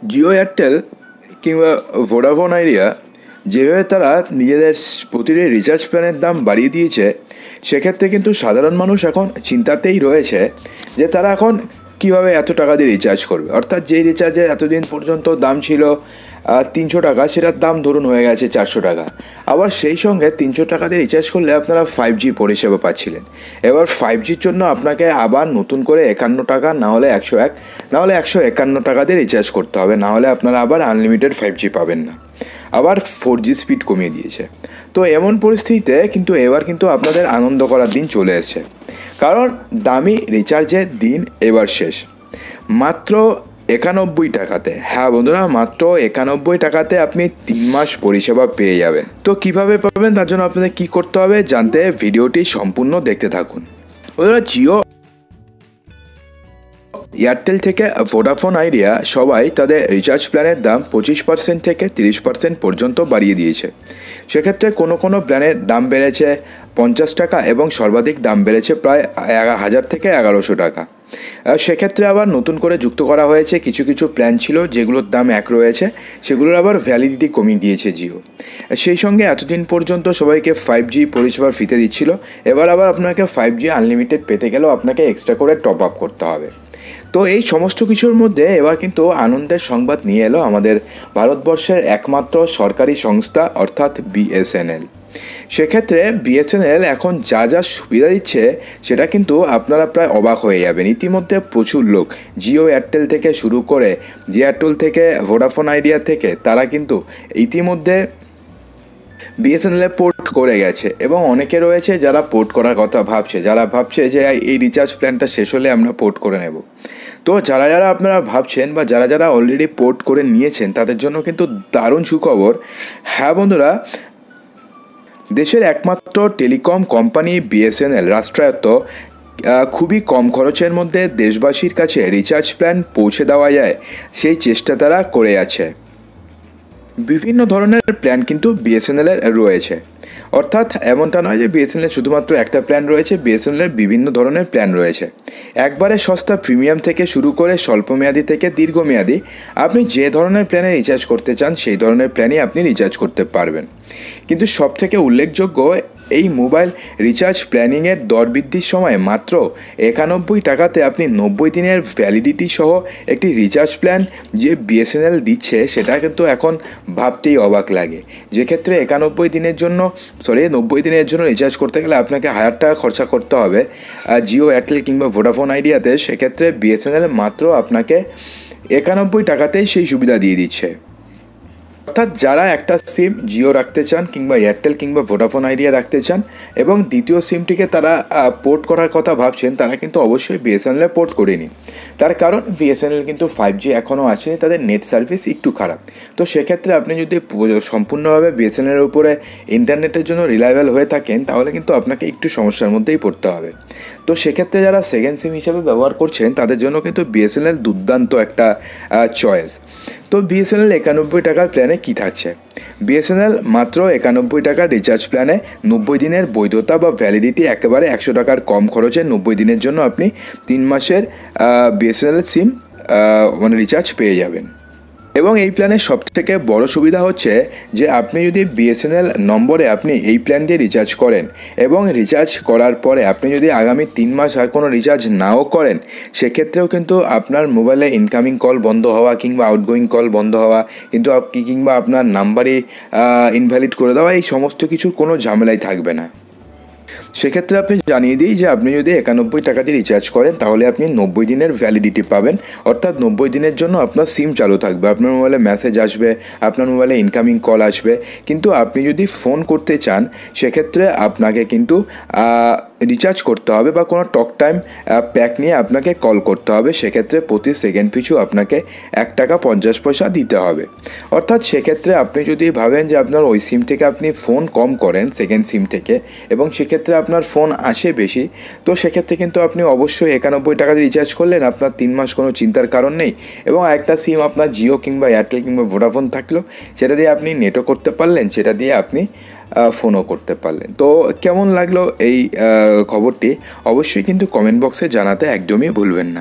Jio Airtel কিংবা Vodafone idea যেভাবে তারা নিজেদের প্রতিটি রিচার্জ প্ল্যানের দাম বাড়িয়ে দিয়েছে, সেক্ষেত্রে কিন্তু সাধারণ মানুষ এখন চিন্তাতেই রয়েছে যে তারা এখন কীভাবে এত টাকা দিয়ে রিচার্জ করবে। অর্থাৎ যেই রিচার্জে এতদিন পর্যন্ত দাম ছিল 300 টাকা, সেটার দাম ধরুন হয়ে গেছে 400 টাকা। আবার সেই সঙ্গে 300 টাকা দিয়ে রিচার্জ করলে আপনারা 5G পরিষেবা পাচ্ছিলেন। এবার 5Gর জন্য আপনাকে আবার নতুন করে 51 টাকা, না হলে 101, না হলে 151 টাকা দিয়ে রিচার্জ করতে হবে, না হলে আপনারা আবার আনলিমিটেড 5G পাবেন না। আবার 4G স্পিড কমিয়ে দিয়েছে। তো এমন পরিস্থিতিতে কিন্তু এবার কিন্তু আপনাদের আনন্দ করার দিন চলে এসেছে, কারণ দামি রিচার্জের দিন এবার শেষ। মাত্র 91 টাকাতে, হ্যাঁ বন্ধুরা, মাত্র 91 টাকাতে আপনি 3 মাস পরিষেবা পেয়ে যাবেন। তো কিভাবে পাবেন তার জন্য আপনাদের কী করতে হবে জানতে ভিডিওটি সম্পূর্ণ দেখতে থাকুন। বন্ধুরা, জিও, এয়ারটেল থেকে ভোডাফোন আইডিয়া সবাই তাদের রিচার্জ প্ল্যানের দাম 25% থেকে 30% পর্যন্ত বাড়িয়ে দিয়েছে। সেক্ষেত্রে কোনো কোনো প্ল্যানের দাম বেড়েছে 50 টাকা এবং সর্বাধিক দাম বেড়েছে প্রায় 1000 থেকে 1100 টাকা। সেক্ষেত্রে আবার নতুন করে যুক্ত করা হয়েছে কিছু কিছু প্ল্যান ছিল যেগুলোর দাম এক রয়েছে, সেগুলোর আবার ভ্যালিডিটি কমিয়ে দিয়েছে জিও। সেই সঙ্গে এতদিন পর্যন্ত সবাইকে 5G পরিষেবার ফ্রিতে দিচ্ছিল, এবার আবার আপনাকে 5G আনলিমিটেড পেতে গেলেও আপনাকে এক্সট্রা করে টপ আপ করতে হবে। তো এই সমস্ত কিছুর মধ্যে এবার কিন্তু আনন্দের সংবাদ নিয়ে এলো আমাদের ভারতবর্ষের একমাত্র সরকারি সংস্থা অর্থাৎ BSNL। সেক্ষেত্রে BSNL এখন যা যা সুবিধা দিচ্ছে সেটা কিন্তু আপনারা প্রায় অবাক হয়ে যাবেন। ইতিমধ্যে প্রচুর লোক জিও এয়ারটেল থেকে শুরু করে, এয়ারটেল থেকে ভোডাফোন আইডিয়া থেকে, তারা কিন্তু ইতিমধ্যে BSNL পোর্ট করে গেছে এবং অনেকে রয়েছে যারা পোর্ট করার কথা ভাবছে, যারা ভাবছে যে এই রিচার্জ প্ল্যানটা শেষ হলে আমরা পোর্ট করে নেব। তো যারা যারা আপনারা ভাবছেন বা যারা যারা অলরেডি পোর্ট করে নিয়েছেন তাদের জন্য কিন্তু দারুণ সুখবর। হ্যাঁ বন্ধুরা, দেশের একমাত্র টেলিকম কোম্পানি BSNL রাষ্ট্রায়ত্ত খুবই কম খরচের মধ্যে দেশবাসীর কাছে রিচার্জ প্ল্যান পৌঁছে দেওয়া যায় সেই চেষ্টা তারা করে আছে। বিভিন্ন ধরনের প্ল্যান কিন্তু BSNL-এর রয়েছে। অর্থাৎ এমনটা নয় যে BSNL শুধুমাত্র একটা প্ল্যান রয়েছে, BSNL-এর বিভিন্ন ধরনের প্ল্যান রয়েছে। একবারে সস্তা প্রিমিয়াম থেকে শুরু করে স্বল্পমেয়াদী থেকে দীর্ঘমেয়াদী, আপনি যে ধরনের প্ল্যানে রিচার্জ করতে চান সেই ধরনের প্ল্যানই আপনি রিচার্জ করতে পারবেন। কিন্তু সবথেকে উল্লেখযোগ্য, এই মোবাইল রিচার্জ প্ল্যানিংয়ের দর বৃদ্ধির সময় মাত্র 91 টাকাতে আপনি 90 দিনের ভ্যালিডিটি সহ একটি রিচার্জ প্ল্যান যে BSNL দিচ্ছে সেটা কিন্তু এখন ভাবতেই অবাক লাগে। যে ক্ষেত্রে 91 দিনের জন্য 90 দিনের জন্য রিচার্জ করতে গেলে আপনাকে 1000 টাকা খরচা করতে হবে জিও, এয়ারটেল কিংবা ভোডাফোন আইডিয়াতে, সেক্ষেত্রে BSNL মাত্র আপনাকে 91 টাকাতেই সেই সুবিধা দিয়ে দিচ্ছে। অর্থাৎ যারা একটা সিম জিও রাখতে চান কিংবা এয়ারটেল কিংবা ভোডাফোন আইডিয়া রাখতে চান এবং দ্বিতীয় সিমটিকে তারা পোর্ট করার কথা ভাবছেন, তারা কিন্তু অবশ্যই BSNL পোর্ট করে নিন। তার কারণ BSNL কিন্তু 5G এখনও আসেনি, তাদের নেট সার্ভিস একটু খারাপ। তো সেক্ষেত্রে আপনি যদি সম্পূর্ণভাবে BSNL-এর উপরে ইন্টারনেটের জন্য রিলায়েবল হয়ে থাকেন তাহলে কিন্তু আপনাকে একটু সমস্যার মধ্যেই পড়তে হবে। তো সেক্ষেত্রে যারা সেকেন্ড সিম হিসেবে ব্যবহার করছেন তাদের জন্য কিন্তু BSNL দুর্দান্ত একটা চয়েস। তো BSNL 91 টাকার প্ল্যানে কী থাকছে? BSNL মাত্র 91 টাকার রিচার্জ প্ল্যানে 90 দিনের বৈধতা বা ভ্যালিডিটি, একেবারে 100 টাকার কম খরচে 90 দিনের জন্য আপনি 3 মাসের BSNL সিম রিচার্জ পেয়ে যাবেন। এবং এই প্ল্যানের সবথেকে বড় সুবিধা হচ্ছে যে আপনি যদি BSNL নম্বরে আপনি এই প্ল্যান দিয়ে রিচার্জ করেন এবং রিচার্জ করার পরে আপনি যদি আগামী 3 মাস আর কোনো রিচার্জ নাও করেন, সেক্ষেত্রেও কিন্তু আপনার মোবাইলে ইনকামিং কল বন্ধ হওয়া কিংবা আউটগোয়িং কল বন্ধ হওয়া কিন্তু কিংবা আপনার নাম্বারই ইনভ্যালিড করে দেওয়া, এই সমস্ত কিছুর কোনো ঝামেলাই থাকবে না। সেক্ষেত্রে আপনি জানিয়ে দিই যে আপনি যদি 91 টাকা দিয়ে রিচার্জ করেন তাহলে আপনি 90 দিনের ভ্যালিডিটি পাবেন। অর্থাৎ 90 দিনের জন্য আপনার সিম চালু থাকবে, আপনার মোবাইলে মেসেজ আসবে, আপনার মোবাইলে ইনকামিং কল আসবে। কিন্তু আপনি যদি ফোন করতে চান সেক্ষেত্রে আপনাকে কিন্তু রিচার্জ করতে হবে বা কোনো টক টাইম প্যাক নিয়ে আপনাকে কল করতে হবে। সেক্ষেত্রে প্রতি সেকেন্ড পিছু আপনাকে 1 টাকা 50 পয়সা দিতে হবে। অর্থাৎ সেক্ষেত্রে আপনি যদি ভাবেন যে আপনার ওই সিম থেকে আপনি ফোন কম করেন সেকেন্ড সিম থেকে এবং সেক্ষেত্রে আপনার ফোন আসে বেশি, তো সেক্ষেত্রে কিন্তু আপনি অবশ্যই 91 টাকা দিয়ে রিচার্জ করলেন, আপনার 3 মাস কোনো চিন্তার কারণ নেই। এবং একটা সিম আপনার জিও কিংবা এয়ারটেল কিংবা ভোডাফোন থাকলো, সেটা দিয়ে আপনি নেটও করতে পারলেন, সেটা দিয়ে আপনি ফোনও করতে পারলেন। তো কেমন লাগলো এই খবরটি অবশ্যই কিন্তু কমেন্ট বক্সে জানাতে একদমই ভুলবেন না।